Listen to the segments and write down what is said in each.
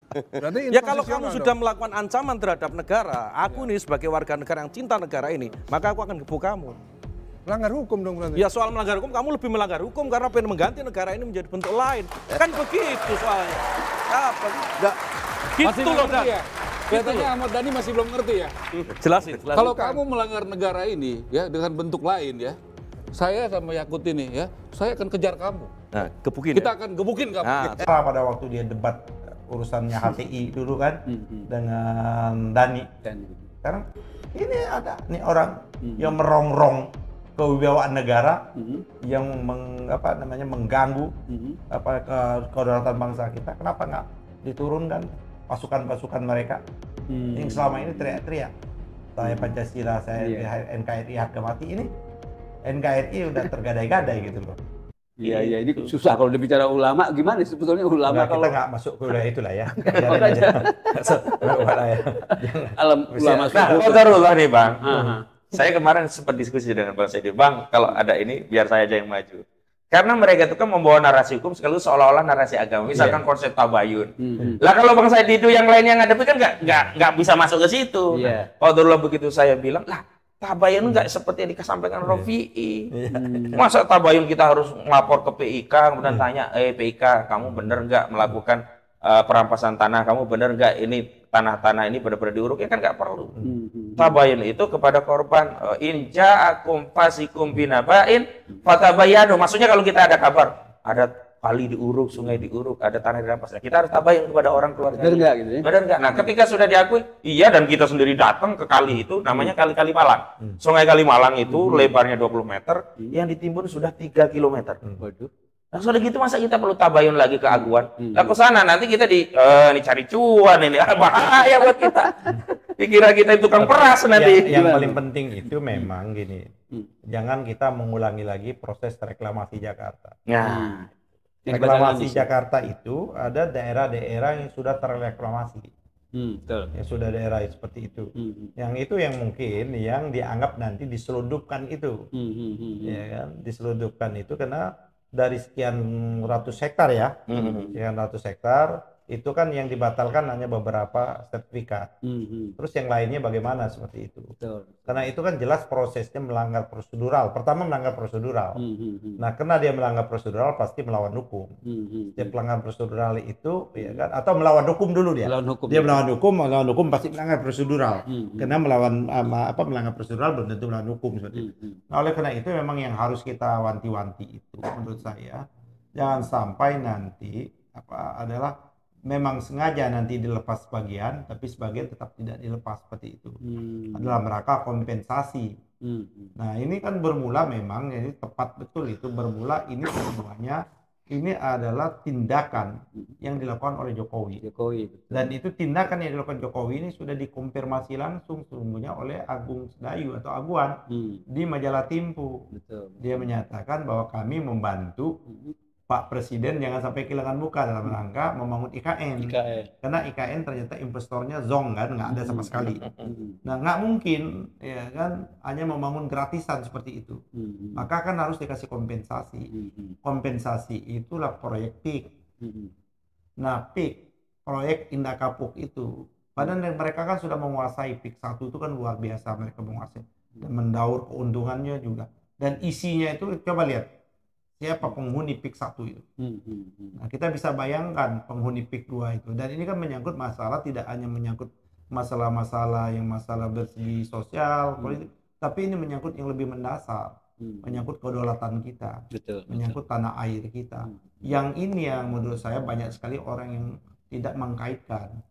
Berarti Ya kalau kamu inkonstitusional sudah dong. melakukan ancaman terhadap negara, aku nih sebagai warga negara yang cinta negara ini, maka aku akan gebuk kamu. Melanggar hukum dong berarti. Ya soal melanggar hukum, kamu lebih melanggar hukum karena pengen mengganti negara ini menjadi bentuk lain. Kan begitu soalnya. Apa sih? Masih Gitu nggak loh, ngerti Dan. ya? Kelihatannya Ahmad Dhani masih belum ngerti ya. Jelasin. Kalau kamu melanggar negara ini ya dengan bentuk lain ya, saya sama Yakut ini ya, saya akan kejar kamu. Nah, gebukin Kita ya. akan gebukin kamu. Nah, Pada waktu dia debat urusannya HTI dulu kan dengan Dani. Sekarang ini ada nih orang yang merongrong kewibawaan negara yang mengganggu kedaulatan bangsa kita. Kenapa nggak diturunkan pasukan-pasukan mereka yang selama ini teriak-teriak saya Pancasila, saya NKRI harga mati. Ini NKRI udah tergadai-gadai gitu loh. Iya, ini susah kalau dibicara ulama. Gimana sebetulnya ulama Kita kalau nggak masuk ke wilayah itulah ya. ulama Nah, Qadarullah nih Bang. Saya kemarin sempat diskusi dengan Bang Saidi, Bang, kalau ada ini biar saya aja yang maju. Karena mereka itu kan membawa narasi hukum sekali seolah-olah narasi agama. Misalkan konsep tabayun. Lah kalau Bang Saidi itu yang lain yang ngadepi kan nggak bisa masuk ke situ. Iya. Qadarullah begitu saya bilang, lah tabayun nggak seperti yang disampaikan Rofi'i. Masa tabayun kita harus melapor ke PIK kemudian tanya, PIK kamu bener nggak melakukan perampasan tanah, kamu bener nggak ini tanah-tanah ini benar-benar diuruk? Ya kan nggak perlu. Tabayun itu kepada korban, in ja'akum fasikum binaba'in fatabayanu. Maksudnya kalau kita ada kabar, ada kali diuruk, sungai diuruk, ada tanah dirampas, kita harus tabayun kepada orang keluarga. benar nggak gitu ya? Benar nggak? Nah, ketika sudah diakui, iya, dan kita sendiri datang ke kali itu, namanya Kali Kalimalang. Sungai Kalimalang itu lebarnya 20 meter, yang ditimbun sudah 3 kilometer. Waduh. Nah, sudah gitu masa kita perlu tabayun lagi ke aguan? Lah ke sana nanti kita ini cari cuan ini, bahaya buat kita. Dikira kita itu tukang peras nanti. Yang paling penting itu memang gini, jangan kita mengulangi lagi proses reklamasi Jakarta. Nah, Reklamasi Jakarta itu ada daerah-daerah yang sudah terreklamasi. Betul. Ya sudah daerah seperti itu. Yang itu yang mungkin yang dianggap nanti diselundupkan itu. Ya kan, diselundupkan itu karena dari sekian ratus hektar ya. Sekian ratus hektar itu kan yang dibatalkan hanya beberapa sertifikat. Terus yang lainnya bagaimana seperti itu? Betul. Karena itu kan jelas prosesnya melanggar prosedural. Pertama melanggar prosedural. Nah, karena dia melanggar prosedural pasti melawan hukum. Dia pelanggar prosedural itu, ya kan? Atau melawan hukum dulu dia. Dia melawan hukum pasti melanggar prosedural. Karena melanggar prosedural belum tentu melawan hukum seperti itu. Nah, oleh karena itu memang yang harus kita wanti-wanti itu menurut saya jangan sampai nanti adalah memang sengaja nanti dilepas sebagian, tapi sebagian tetap tidak dilepas seperti itu. Adalah mereka kompensasi. Nah, ini kan bermula memang, ini tepat betul itu bermula ini semuanya ini adalah tindakan yang dilakukan oleh Jokowi. Dan itu tindakan yang dilakukan Jokowi ini sudah dikonfirmasi langsung sesungguhnya oleh Agung Sedayu atau Aguan di majalah Tempo. Dia menyatakan bahwa kami membantu Pak Presiden jangan sampai kehilangan muka dalam rangka membangun IKN. Karena IKN ternyata investornya zong kan, nggak ada sama sekali. Nah, nggak mungkin ya kan hanya membangun gratisan seperti itu. Maka kan harus dikasih kompensasi. Kompensasi itulah proyek PIK. Nah, PIK, proyek Indah Kapuk itu, padahal mereka kan sudah menguasai PIK 1 itu kan luar biasa mereka menguasai. Dan mendaur keuntungannya juga. Dan isinya itu coba lihat. Siapa penghuni PIK 1 itu. Nah, kita bisa bayangkan penghuni PIK 2 itu. Dan ini kan menyangkut masalah, tidak hanya menyangkut masalah-masalah yang masalah bersegi sosial, politik, tapi ini menyangkut yang lebih mendasar. Menyangkut kedaulatan kita. Menyangkut tanah air kita. Yang ini yang menurut saya banyak sekali orang yang tidak mengkaitkan.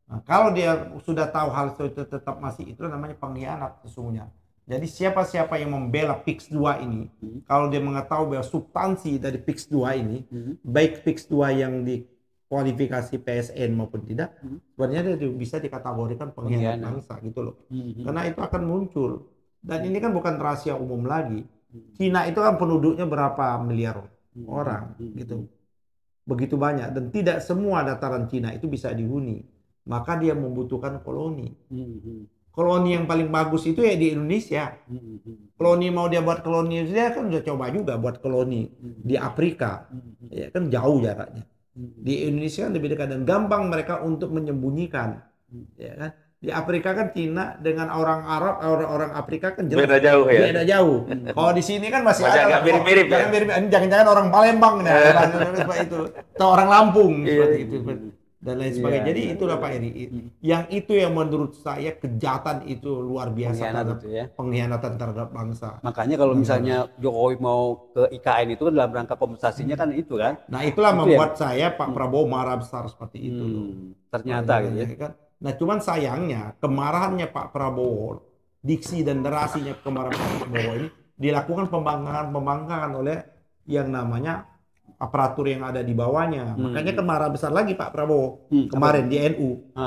Nah, kalau dia sudah tahu hal itu tetap masih itu namanya pengkhianat sesungguhnya. Jadi siapa-siapa yang membela PIX 2 ini, kalau dia mengetahui bahwa substansi dari PIX 2 ini, baik PIX 2 yang dikualifikasi PSN maupun tidak, sebenarnya dia bisa dikategorikan pengkhianat bangsa gitu loh. Karena itu akan muncul. Dan ini kan bukan rahasia umum lagi. Cina itu kan penduduknya berapa miliar orang gitu. Begitu banyak dan tidak semua dataran Cina itu bisa dihuni. Maka dia membutuhkan koloni. Koloni yang paling bagus itu ya di Indonesia. Koloni mau dia buat koloni, dia kan udah coba juga buat koloni di Afrika. Ya kan jauh jaraknya. Di Indonesia kan lebih dekat dan gampang mereka untuk menyembunyikan, ya kan? Di Afrika kan Cina dengan orang Arab, orang Afrika kan jelas Beda jauh ya? Beda jauh. Kalau di sini kan masih Masih ada agak mirip-mirip ya? Jangan-jangan orang Palembang nih, seperti itu, atau orang Lampung seperti itu dan lain sebagainya. Jadi itulah Pak Eri. Yang itu yang menurut saya kejahatan itu luar biasa terhadap pengkhianatan terhadap bangsa. Makanya kalau misalnya Jokowi mau ke IKN itu kan dalam rangka kompensasinya kan itu kan. Nah itulah membuat saya Pak Prabowo marah besar seperti itu loh. Ternyata gitu ya. Kan? Nah cuman sayangnya kemarahannya Pak Prabowo, diksi dan narasinya kemarahan Pak Prabowo ini dilakukan pembangkangan oleh yang namanya aparatur yang ada di bawahnya. Makanya marah besar lagi Pak Prabowo kemarin di NU.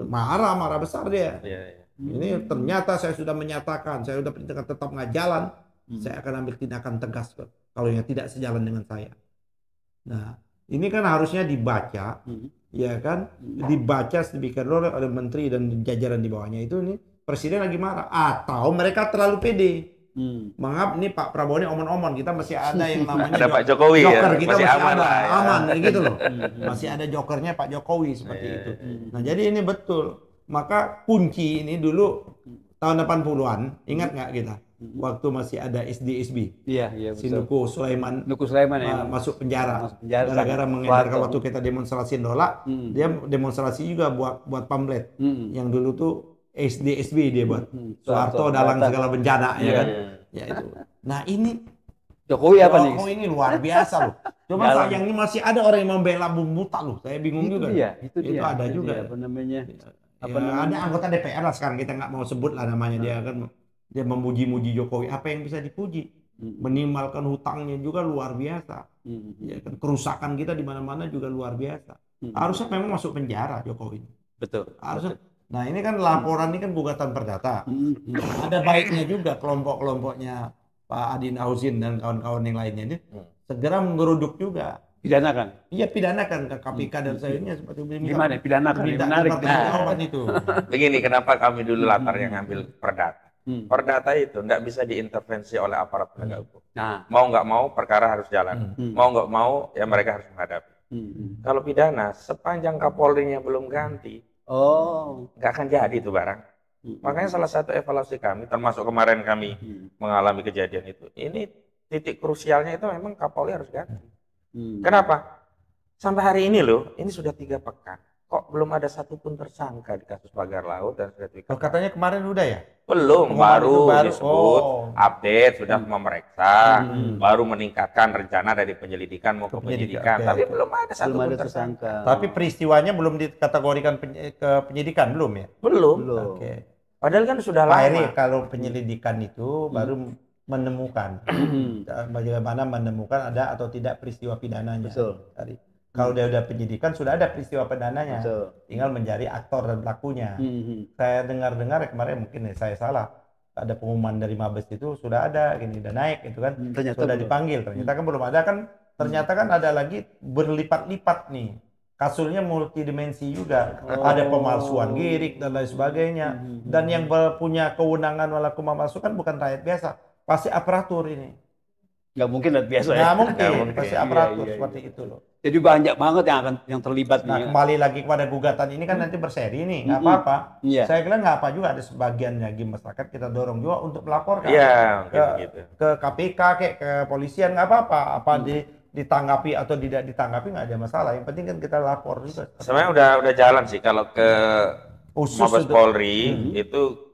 Marah besar dia. Ini ternyata saya sudah menyatakan, saya sudah perintahkan tetap nggak jalan, saya akan ambil tindakan tegas kalau yang tidak sejalan dengan saya. Nah ini kan harusnya dibaca, ya kan, dibaca sedemikian rupa oleh menteri dan jajaran di bawahnya itu. Nih presiden lagi marah atau mereka terlalu pede. Maaf nih Pak Prabowo ini omon-omon, kita masih ada yang namanya ada Pak Jokowi joker ya? kita masih masih aman ada, lah ya. aman gitu loh. Masih ada jokernya Pak Jokowi seperti itu. Nah jadi ini betul. Maka kunci ini dulu tahun 80-an, ingat nggak kita? Waktu masih ada SD-SB. Iya, Si Nuku Sulaiman ya. masuk penjara gara-gara mengedarkan waktu kita demonstrasi nolak, dia demonstrasi juga buat pamflet. Yang dulu tuh SD-SB dia buat. Soeharto dalam segala bencana ya kan. Ya itu. Nah ini Jokowi apa nih? Jokowi ini luar biasa loh. Cuma sayang ini masih ada orang yang membela Bumbuta loh. Saya bingung juga. Itu ada juga. Apa namanya? Ada anggota DPR lah sekarang, kita nggak mau sebut lah namanya. Dia kan dia memuji-muji Jokowi. Apa yang bisa dipuji? Minimalkan hutangnya juga luar biasa. Ya kan, kerusakan kita di mana-mana juga luar biasa. Harusnya memang masuk penjara Jokowi. Betul. Harusnya. Nah ini kan laporan ini kan gugatan perdata. Ada baiknya juga kelompok-kelompoknya Pak Adi Nauzin dan kawan-kawan yang lainnya ini segera mengeruduk juga. Pidanakan? Iya pidanakan ke KPK dan sayangnya seperti ini. Gimana pidanakan? Menarik. Itu. Begini, kenapa kami dulu latarnya ngambil perdata? Perdata itu tidak bisa diintervensi oleh aparat penegak hukum. Mau nggak mau perkara harus jalan. Mau nggak mau ya mereka harus menghadapi. Kalau pidana sepanjang Kapolrinya belum ganti, nggak akan jadi itu barang. Makanya salah satu evaluasi kami, termasuk kemarin kami mengalami kejadian itu, ini titik krusialnya itu memang Kapolri harus ganti. Kenapa? Sampai hari ini loh, ini sudah 3 pekan. Kok belum ada satupun tersangka di kasus pagar laut dan sertifikat? Katanya kemarin udah ya? Belum, baru disebut, update, sudah memeriksa, baru meningkatkan rencana dari penyelidikan mau ke penyidikan. Tapi belum ada satupun tersangka. Tapi peristiwanya belum dikategorikan ke penyidikan, belum ya? Belum. Oke. Padahal kan sudah lama. Pak Eri, kalau penyelidikan itu baru menemukan bagaimana menemukan ada atau tidak peristiwa pidananya. Betul. Kalau dia udah penyidikan sudah ada peristiwa pidananya. Tinggal mencari aktor dan pelakunya. Saya dengar-dengar kemarin mungkin saya salah. Ada pengumuman dari Mabes itu sudah ada gini udah naik itu kan. Sudah dipanggil. Ternyata kan belum ada kan. Ternyata kan ada lagi berlipat-lipat nih. Kasusnya multidimensi juga. Ada pemalsuan girik dan lain sebagainya. Dan yang punya kewenangan melakukan pemalsuan bukan rakyat biasa. Pasti aparatur ini. Nggak mungkin rakyat biasa ya? Nggak mungkin. Pasti aparatur seperti itu loh. Jadi banyak banget yang terlibat. Nah kembali lagi kepada gugatan ini kan nanti berseri nih. Nggak apa-apa. Saya kira nggak apa juga ada sebagian lagi masyarakat kita dorong juga untuk melaporkan. Ke KPK, ke polisian nggak apa-apa. Apa ditanggapi atau tidak ditanggapi nggak ada masalah. Yang penting kan kita lapor juga. Sebenarnya udah jalan sih kalau ke Mabes Polri itu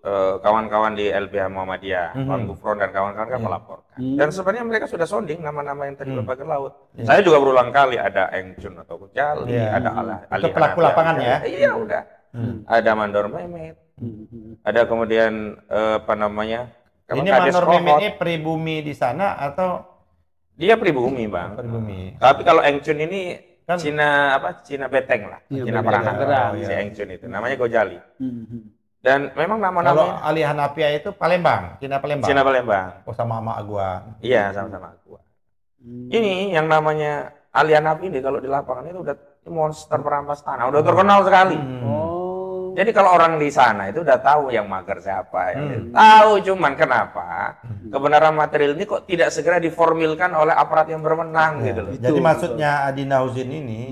kawan-kawan di LBH Muhammadiyah, Bang Gufron dan kawan-kawan kan melaporkan. Dan sebenarnya mereka sudah sounding nama-nama yang terlibat pagar laut. Saya juga berulang kali ada Engcun atau Kucali, ada Ali pelaku lapangan ya. Iya udah. Ada Mandor Mehmet. Ada kemudian apa namanya? Ini Mandor Mehmet ini pribumi di sana atau dia pribumi, Bang. Pribumi. Tapi kalau Engcun ini kan Cina Beteng lah, Cina Peranakan, si Engcun itu namanya Gojali. Dan memang nama-nama kalau Ali Hanafia itu Palembang, Cina Palembang. Oh sama gua. Iya, sama-sama gua. Ini yang namanya Ali Hanafi ini kalau di lapangan itu udah monster perampas tanah, udah terkenal sekali. Jadi kalau orang di sana itu udah tahu yang mager siapa, yang tahu, cuman kenapa kebenaran material ini kok tidak segera diformilkan oleh aparat yang berwenang gitu loh. Jadi maksudnya Adi Nauzin ini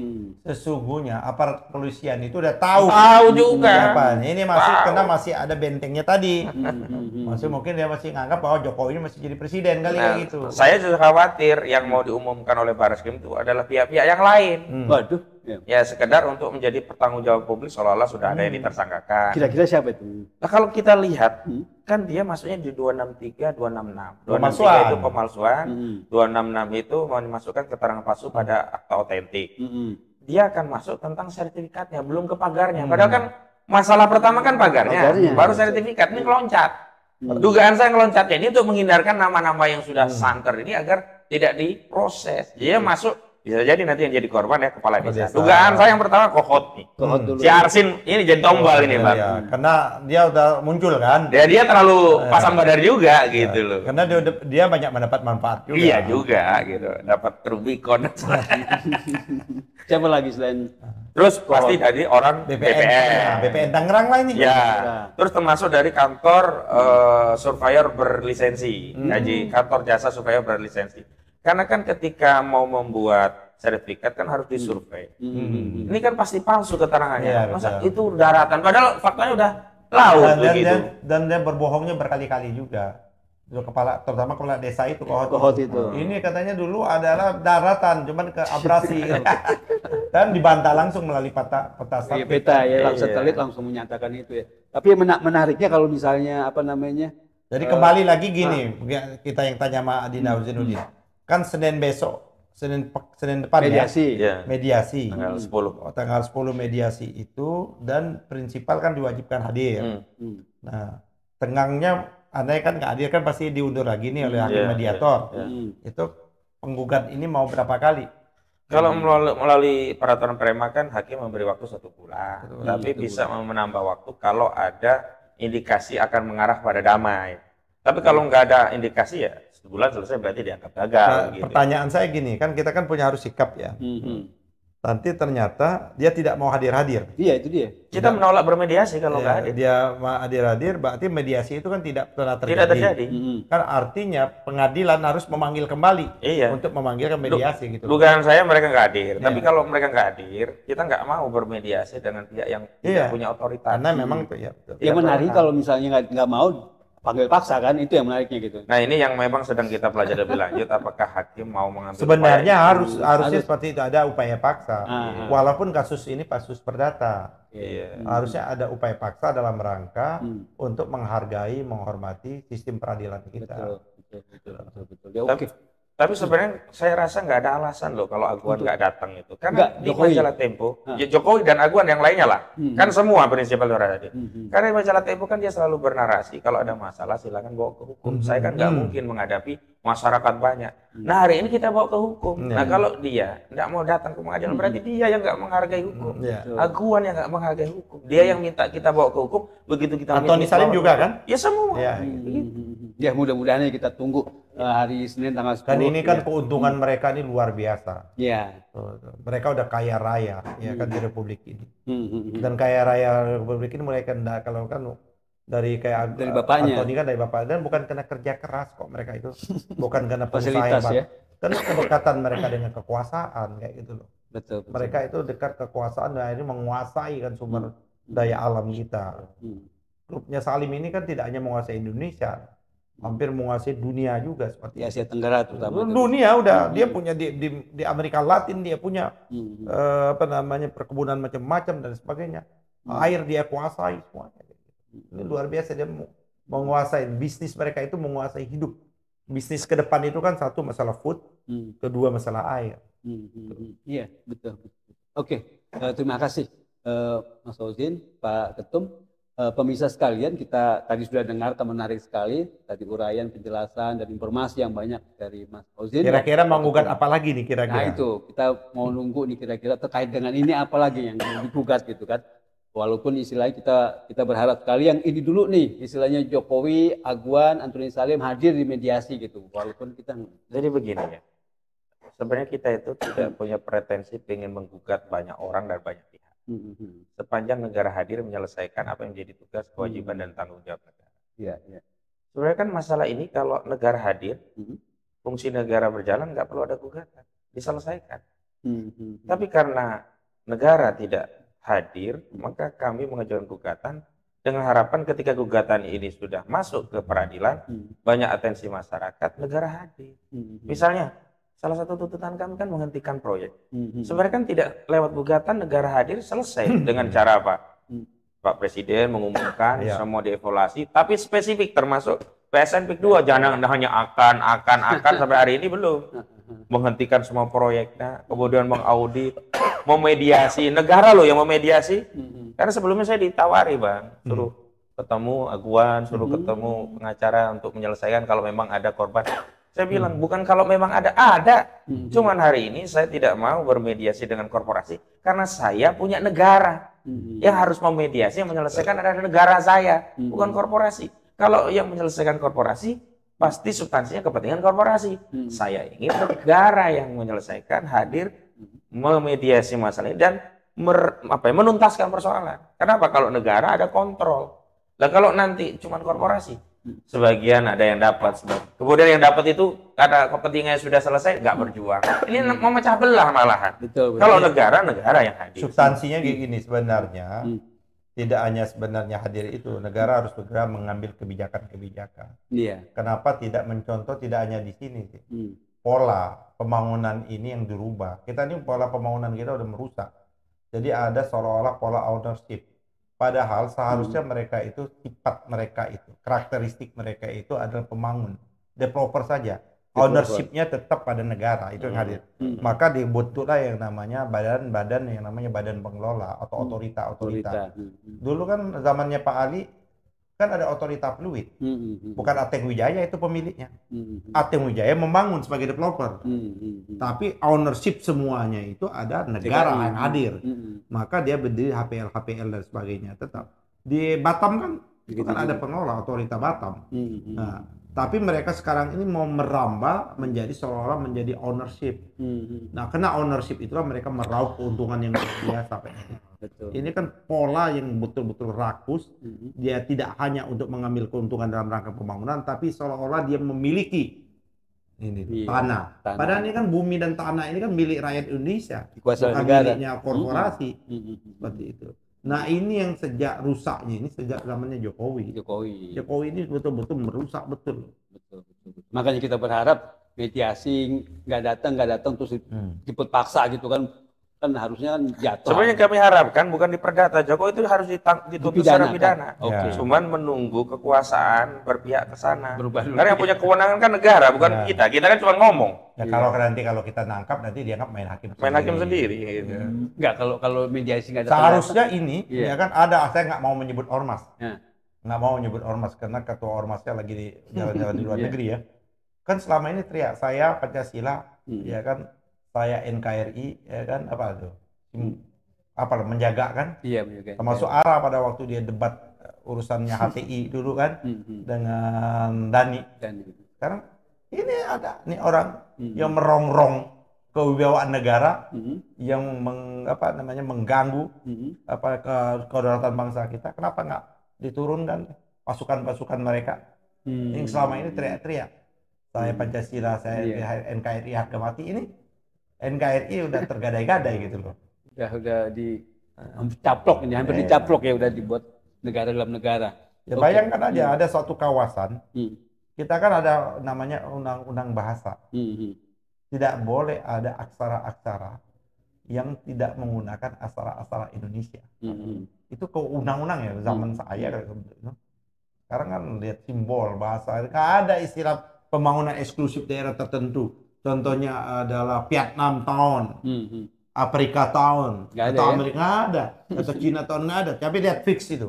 sesungguhnya aparat kepolisian itu udah tahu juga. Apa ini masih karena masih ada bentengnya tadi. Masih mungkin dia masih nganggap bahwa Jokowi ini masih jadi presiden kali kayak gitu. Saya juga khawatir yang mau diumumkan oleh Barreskrim itu adalah pihak-pihak yang lain. Waduh. Ya sekedar untuk menjadi pertanggung jawab publik seolah-olah sudah ada yang ditersangkakan. Kira-kira siapa itu? Nah, kalau kita lihat kan dia masuknya di 263, 266. 263 Pemalsuan. itu pemalsuan, 266 itu mau dimasukkan keterangan palsu pada akta otentik. Dia akan masuk tentang sertifikatnya, belum ke pagarnya. Padahal kan masalah pertama kan pagarnya. Baru sertifikat, ini ngeloncat. Dugaan saya ngeloncatnya ini untuk menghindarkan nama-nama yang sudah santer ini agar tidak diproses. Dia masuk, bisa jadi nanti yang jadi korban ya kepala desa. Dugaan saya yang pertama Kohot nih. Si Arsin ini jadi tombal ini Bang. Ya, karena dia udah muncul kan. Dia terlalu pasang badar juga gitu loh. Karena dia banyak mendapat manfaat juga. Iya juga gitu, dapat Rubicon. Siapa lagi selain Terus pasti dari orang BPN. BPN Tangerang lah ini. Ya. Terus termasuk dari kantor surveyor berlisensi, kantor jasa surveyor berlisensi. Karena kan ketika mau membuat sertifikat kan harus disurvei. Ini kan pasti palsu keterangannya. Ya, Masa betul. itu daratan, padahal faktanya udah laut begitu. Dan dia berbohongnya berkali-kali juga. Itu terutama kepala desa itu Kohot itu? Ini katanya dulu adalah daratan, cuman ke abrasi. Dan dibantah langsung melalui peta satelit. peta ya, satelit langsung menyatakan itu ya. Tapi menariknya kalau misalnya apa namanya? Jadi kembali lagi gini, kita yang tanya sama Adi Nauzinuddin. Kan Senin besok, Senin depan Mediasi. ya. Mediasi. Tanggal 10. Tanggal 10 mediasi itu dan prinsipal kan diwajibkan hadir. Nah, tengangnya andai kan nggak hadir kan pasti diundur lagi nih oleh hakim mediator. Itu penggugat ini mau berapa kali? Kalau melalui peraturan Prema kan hakim memberi waktu 1 bulan, tapi bisa menambah waktu kalau ada indikasi akan mengarah pada damai. Tapi kalau nggak ada indikasi ya 1 bulan selesai berarti dianggap gagal. Nah, gitu. pertanyaan saya gini, kan kita kan punya harus sikap ya. Nanti ternyata dia tidak mau hadir-hadir. Iya, itu dia. Kita menolak bermediasi kalau nggak hadir. Dia mau hadir-hadir, berarti mediasi itu kan tidak pernah terjadi. Tidak terjadi. Kan artinya pengadilan harus memanggil kembali untuk memanggilkan mediasi gitu. Dugaan saya mereka nggak hadir. Tapi kalau mereka nggak hadir, kita nggak mau bermediasi dengan pihak yang tidak punya otoritas. Karena memang ya, yang menarik kalau misalnya nggak mau panggil paksa kan, itu yang menariknya gitu. Nah ini yang memang sedang kita pelajari lebih lanjut, apakah hakim mau mengambil sebenarnya harusnya seperti itu, ada upaya paksa. Walaupun kasus ini kasus perdata. Harusnya ada upaya paksa dalam rangka untuk menghargai, menghormati sistem peradilan kita. Betul. Ya, oke. Tapi sebenarnya saya rasa nggak ada alasan loh kalau Aguan nggak datang itu. Karena di Jokowi. majalah Tempo, ya Jokowi dan Aguan yang lainnya lah. Kan semua prinsipal ada. Karena di majalah Tempo kan dia selalu bernarasi kalau ada masalah silakan bawa ke hukum. Saya kan nggak mungkin menghadapi masyarakat banyak. Nah hari ini kita bawa ke hukum. Nah kalau dia nggak mau datang ke pengadilan berarti dia yang nggak menghargai hukum. Aguan yang nggak menghargai hukum. Dia yang minta kita bawa ke hukum. Begitu kita Antoni Salim juga kan? Ya semua. Ya mudah-mudahan kita tunggu hari Senin tanggal 10. Dan ini kan keuntungan mereka ini luar biasa. Iya. Mereka udah kaya raya ya kan di Republik ini. Dan kaya raya Republik ini mereka kalau kan dari bapaknya. Antoni kan dari bapak, dan bukan karena kerja keras kok mereka itu, bukan karena fasilitas ya. Karena kedekatan mereka dengan kekuasaan kayak gitu loh. Betul. Mereka itu dekat kekuasaan dan akhirnya menguasai kan sumber daya alam kita. Klubnya Salim ini kan tidak hanya menguasai Indonesia, hampir menguasai dunia juga seperti di Asia Tenggara terutama. Dunia udah dia punya di Amerika Latin dia punya perkebunan macam-macam dan sebagainya. Air dia kuasai semuanya. Ini luar biasa, dia menguasai bisnis, mereka itu menguasai hidup. Bisnis ke depan itu kan satu masalah food, kedua masalah air. Iya, betul. Oke, terima kasih Mas Fauzin, Pak Ketum. Pemirsa sekalian, kita tadi sudah dengar menarik sekali tadi uraian, penjelasan dan informasi yang banyak dari Mas Fauzin. Kira-kira mau gugat apa lagi nih kira-kira? Nah itu, kita mau nunggu nih kira-kira terkait dengan ini apa lagi yang digugat gitu kan. Walaupun istilahnya kita berharap sekali yang ini dulu nih, istilahnya Jokowi, Aguan, Antoni Salim hadir di mediasi gitu. Walaupun kita jadi begini ya. Sebenarnya kita itu tidak punya pretensi ingin menggugat banyak orang dan banyak pihak. sepanjang negara hadir menyelesaikan apa yang menjadi tugas, kewajiban, dan tanggung jawab negara. Iya, iya. Sebenarnya kan masalah ini kalau negara hadir, fungsi negara berjalan nggak perlu ada gugatan, diselesaikan. Tapi karena negara tidak hadir, maka kami mengajukan gugatan dengan harapan ketika gugatan ini sudah masuk ke peradilan, banyak atensi masyarakat, negara hadir. Misalnya, salah satu tuntutan kami kan menghentikan proyek. Sebenarnya kan tidak lewat gugatan, negara hadir selesai dengan cara apa? Pak Presiden mengumumkan, semua dievaluasi, tapi spesifik termasuk PSN PIK 2, jangan hanya akan sampai hari ini belum. Menghentikan semua proyeknya, kemudian mengaudit, memediasi, negara loh yang memediasi. Karena sebelumnya saya ditawari Bang, suruh ketemu aguan, suruh ketemu pengacara untuk menyelesaikan kalau memang ada korban. Saya bilang, bukan kalau memang ada. Cuman hari ini saya tidak mau bermediasi dengan korporasi, karena saya punya negara. Yang harus memediasi, yang menyelesaikan adalah negara saya, bukan korporasi. Kalau yang menyelesaikan korporasi, pasti substansinya kepentingan korporasi. Saya ingin negara yang menyelesaikan, hadir, memediasi masalah ini, dan menuntaskan persoalan. Kenapa? Kalau negara ada kontrol. Nah kalau nanti cuma korporasi, sebagian ada yang dapat, kemudian yang dapat itu karena kepentingannya sudah selesai, nggak berjuang. Ini memecah belah malahan. Betul. Kalau negara yang hadir. Substansinya kayak gini sebenarnya. Tidak hanya sebenarnya hadir itu, negara harus segera mengambil kebijakan-kebijakan. Iya. Kenapa tidak mencontoh, tidak hanya di sini sih. Pola pembangunan ini yang dirubah. Kita ini pola pembangunan kita udah merusak. Jadi ada seolah-olah pola ownership. Padahal seharusnya mereka itu, sifat mereka itu, karakteristik mereka itu adalah pembangun, developer saja. Ownership-nya tetap pada negara, itu yang hadir. Maka dibentuklah yang namanya badan-badan yang namanya badan pengelola atau otorita. Dulu kan zamannya Pak Ali kan ada otorita fluid. Bukan Ateng Wijaya itu pemiliknya. Ateng Wijaya membangun sebagai developer. Tapi ownership semuanya itu ada negara yang hadir. Maka dia berdiri HPL dan sebagainya tetap. Di Batam kan itu kan ada pengelola otorita Batam. Nah, tapi mereka sekarang ini mau merambah menjadi seolah-olah menjadi ownership. Nah, karena ownership itulah mereka meraup keuntungan yang luar biasa. Betul. Ini kan pola yang betul-betul rakus. Dia tidak hanya untuk mengambil keuntungan dalam rangka pembangunan, tapi seolah-olah dia memiliki tanah. Padahal ini kan bumi dan tanah ini kan milik rakyat Indonesia, bukan miliknya korporasi. Seperti itu. Nah ini yang sejak rusaknya ini sejak zamannya Jokowi ini betul-betul merusak betul. Makanya kita berharap mediasi nggak datang terus dijemput paksa gitu kan harusnya kan jatuh. Sebenarnya kami harapkan bukan di perdata, Jokowi itu harus dituntut secara pidana. Cuman menunggu kekuasaan berpihak ke sana. Karena yang punya kewenangan kan negara, bukan kita. Kita kan cuma ngomong. Ya kalau kita nangkap nanti dianggap main hakim sendiri. Gitu. Enggak, kalau mediasi nggak ada. Seharusnya ini ya kan ada, saya nggak mau menyebut ormas. Nggak mau menyebut ormas karena ketua ormasnya lagi di jalan-jalan di luar negeri ya. Kan selama ini teriak saya Pancasila, ya kan, saya NKRI, ya kan, apa tuh? Menjaga kan? Iya, menjaga. Termasuk Ara pada waktu dia debat urusannya HTI dulu kan dengan Dani. Sekarang ini ada nih orang yang merongrong kewibawaan negara, yang mengganggu kedaulatan bangsa kita. Kenapa nggak diturunkan pasukan-pasukan mereka yang selama ini teriak-teriak saya Pancasila, saya NKRI harga mati. Ini NKRI udah tergadai-gadai gitu loh. Udah dicaplok ini, hampir dicaplok ya, udah dibuat negara dalam negara. Ya bayangkan aja ada suatu kawasan, kita kan ada namanya undang-undang bahasa. Tidak boleh ada aksara-aksara yang tidak menggunakan aksara-aksara Indonesia. Itu ke undang-undang ya, zaman saya. Sekarang kan lihat simbol bahasa, nggak ada istilah pembangunan eksklusif daerah tertentu. Contohnya adalah Vietnam Town, Afrika Town, atau Amerika nggak ada, atau Cina Town nggak ada. Tapi lihat fix itu.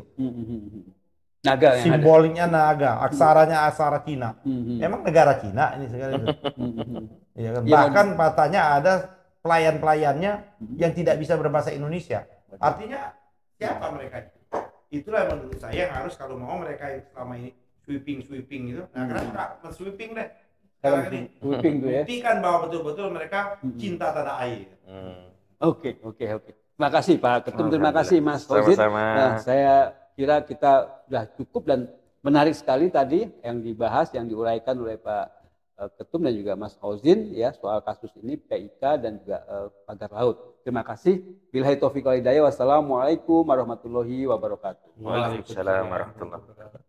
Naga yang simbolnya ada. Naga, aksaranya aksara Cina. Emang negara Cina ini sekali itu. Ya kan? Bahkan katanya ada pelayan-pelayannya yang tidak bisa berbahasa Indonesia. Artinya siapa mereka? Itulah menurut saya yang harus, kalau mau mereka yang selama ini sweeping itu. Nah, kenapa nggak sweeping deh? Buktikan bahwa betul-betul mereka cinta tanah air. Oke. Terima kasih Pak Ketum, terima kasih Mas Fauzin. Sama-sama. Nah, saya kira kita sudah cukup dan menarik sekali tadi yang dibahas, yang diuraikan oleh Pak Ketum dan juga Mas Fauzin ya soal kasus ini PIK dan juga pagar laut. Terima kasih. Billahi taufiq wal hidayah. Wassalamualaikum warahmatullahi wabarakatuh. Waalaikumsalam warahmatullahi wabarakatuh.